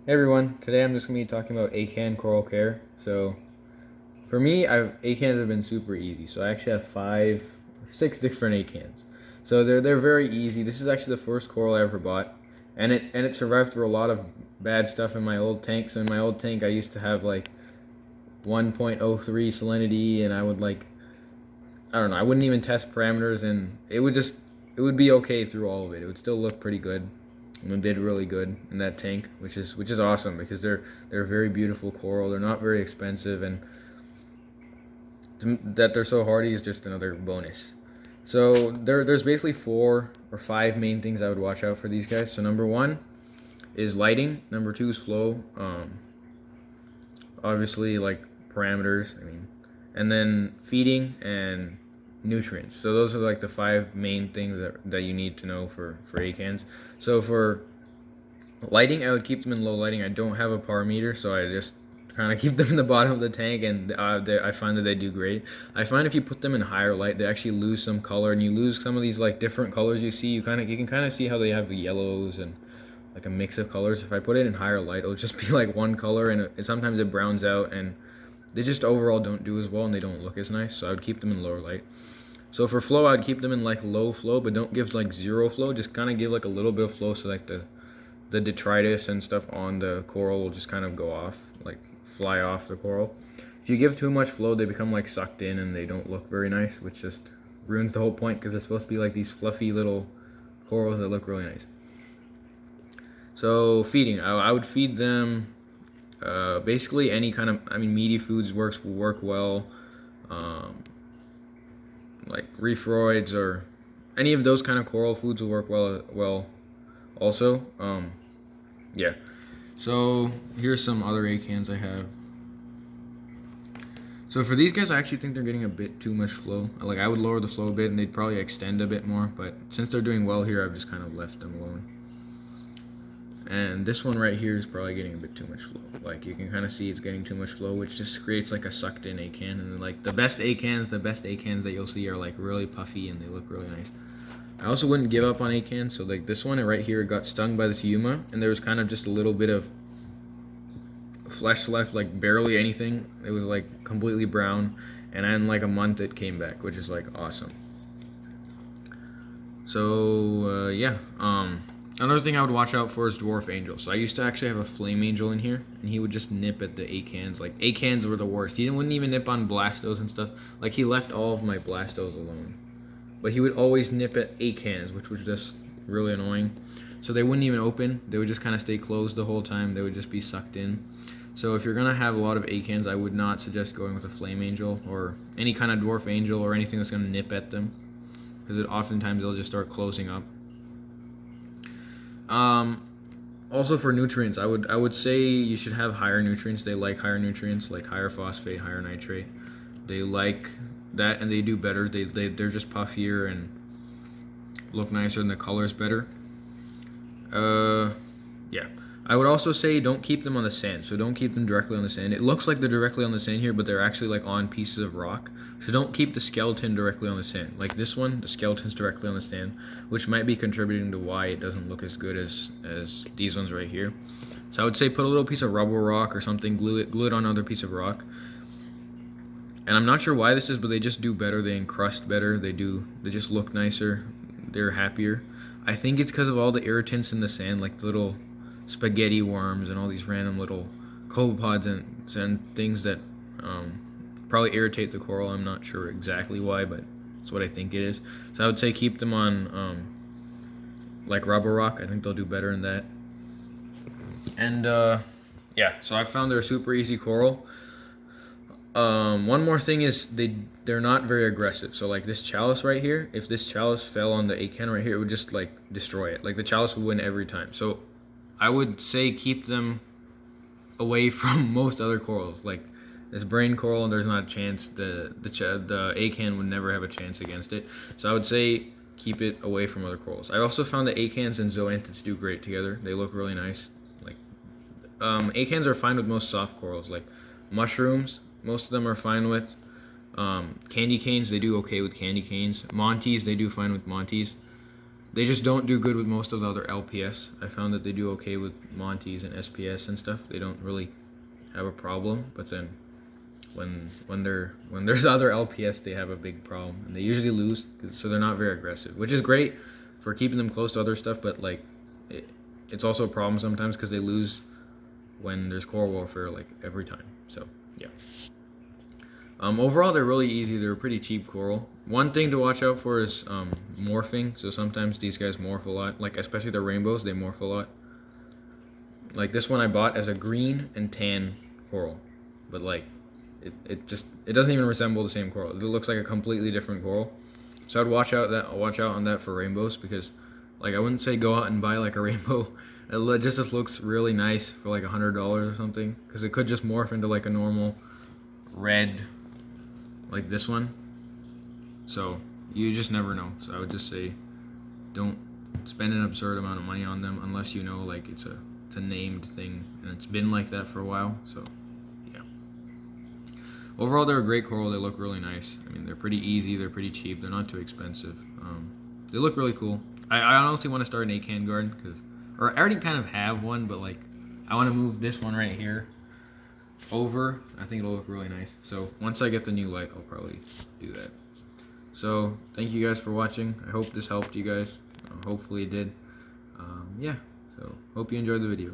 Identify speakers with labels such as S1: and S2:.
S1: Hey everyone, today I'm just going to be talking about Acan Coral Care. So for me, Acans have been super easy. So I actually have six different Acans. So they're very easy. This is actually the first coral I ever bought, and it survived through a lot of bad stuff in my old tank. So in my old tank, I used to have like 1.03 salinity, and I don't know, I wouldn't even test parameters, and it would be okay through all of it. It would still look pretty good. And did really good in that tank, which is awesome because they're very beautiful coral. They're not very expensive, and that they're so hardy is just another bonus. So there's basically four or five main things I would watch out for these guys. So number one is lighting. Number two is flow. Obviously like parameters. And then feeding and nutrients. So those are like the five main things that you need to know for acans. So for lighting, I would keep them in low lighting. I don't have a power meter, so I just kind of keep them in the bottom of the tank, and I find that they do great. I find if you put them in higher light, they actually lose some color, and you lose some of these like different colors you see. You can kind of see how they have the yellows and like a mix of colors. If I put it in higher light, it'll just be like one color, and sometimes it browns out, and they just overall don't do as well, and they don't look as nice. So I would keep them in lower light. So for flow, I'd keep them in like low flow, but don't give like zero flow. Just kind of give like a little bit of flow, so like the detritus and stuff on the coral will just kind of go off, like fly off the coral. If you give too much flow, they become like sucked in and they don't look very nice, which just ruins the whole point because they're supposed to be like these fluffy little corals that look really nice. So feeding, I would feed them basically any kind of, meaty foods will work well, like reefroids or any of those kind of coral foods will work well also. Yeah. So here's some other acans I have. So for these guys, I actually think they're getting a bit too much flow. Like I would lower the flow a bit, and they'd probably extend a bit more. But since they're doing well here, I've just kind of left them alone. And this one right here is probably getting a bit too much flow. Like you can kind of see it's getting too much flow, which just creates like a sucked in acan. And like the best acans that you'll see are like really puffy and they look really nice. I also wouldn't give up on Acan, so like this one right here got stung by this Yuma, and there was kind of just a little bit of flesh left, like barely anything. It was like completely brown, and in like a month it came back, which is like awesome. So yeah, another thing I would watch out for is Dwarf Angel. So I used to actually have a Flame Angel in here, and he would just nip at the Acans. Like Acans were the worst. He wouldn't even nip on Blastos and stuff. Like he left all of my Blastos alone. But he would always nip at acans, which was just really annoying. So they wouldn't even open. They would just kind of stay closed the whole time. They would just be sucked in. So if you're going to have a lot of acans, I would not suggest going with a flame angel or any kind of dwarf angel or anything that's going to nip at them, because oftentimes they'll just start closing up. Also for nutrients, I would say you should have higher nutrients. They like higher nutrients, like higher phosphate, higher nitrate. They like that, and they do better. They're just puffier and look nicer, and the color's better. Yeah. I would also say don't keep them on the sand. So don't keep them directly on the sand. It looks like they're directly on the sand here, but they're actually like on pieces of rock. So don't keep the skeleton directly on the sand. Like this one, the skeleton's directly on the sand, which might be contributing to why it doesn't look as good as these ones right here. So I would say put a little piece of rubber rock or something, glue it on another piece of rock. And I'm not sure why this is, but they just do better. They encrust better. They just look nicer. They're happier. I think it's because of all the irritants in the sand, like the little spaghetti worms and all these random little copepods and things that probably irritate the coral. I'm not sure exactly why, but that's what I think it is. So I would say keep them on like rubber rock. I think they'll do better in that. And yeah, so I found they're a super easy coral. One more thing is they're not very aggressive. So like this chalice right here, if this chalice fell on the acan right here, it would just like destroy it. Like the chalice would win every time. So I would say keep them away from most other corals. Like this brain coral, there's not a chance. The acan would never have a chance against it. So I would say keep it away from other corals. I also found that acans and zoanthids do great together. They look really nice. Like acans are fine with most soft corals, like mushrooms. Most of them are fine with. Candy canes, they do okay with candy canes. Montes, they do fine with Montes. They just don't do good with most of the other LPS. I found that they do okay with Montes and SPS and stuff. They don't really have a problem, but then when there's other LPS, they have a big problem, and they usually lose, so they're not very aggressive, which is great for keeping them close to other stuff, but like it's also a problem sometimes because they lose when there's coral warfare like every time. So yeah. Overall, they're really easy. They're a pretty cheap coral. One thing to watch out for is morphing. So sometimes these guys morph a lot, like especially the rainbows, they morph a lot. Like this one I bought as a green and tan coral, but like it doesn't even resemble the same coral. It looks like a completely different coral. So I'd watch out on that for rainbows, because like I wouldn't say go out and buy like a rainbow. It just looks really nice for like $100 or something, because it could just morph into like a normal red, like this one. So you just never know. So I would just say don't spend an absurd amount of money on them unless you know like it's a named thing and it's been like that for a while. So yeah. Overall, they're a great coral. They look really nice. I mean, they're pretty easy. They're pretty cheap. They're not too expensive. They look really cool. I honestly want to start an Acan garden, or I already kind of have one, but like I want to move this one right here over. I think it'll look really nice. So once I get the new light, I'll probably do that. So thank you guys for watching. I hope this helped you guys. Hopefully it did. Yeah, so hope you enjoyed the video.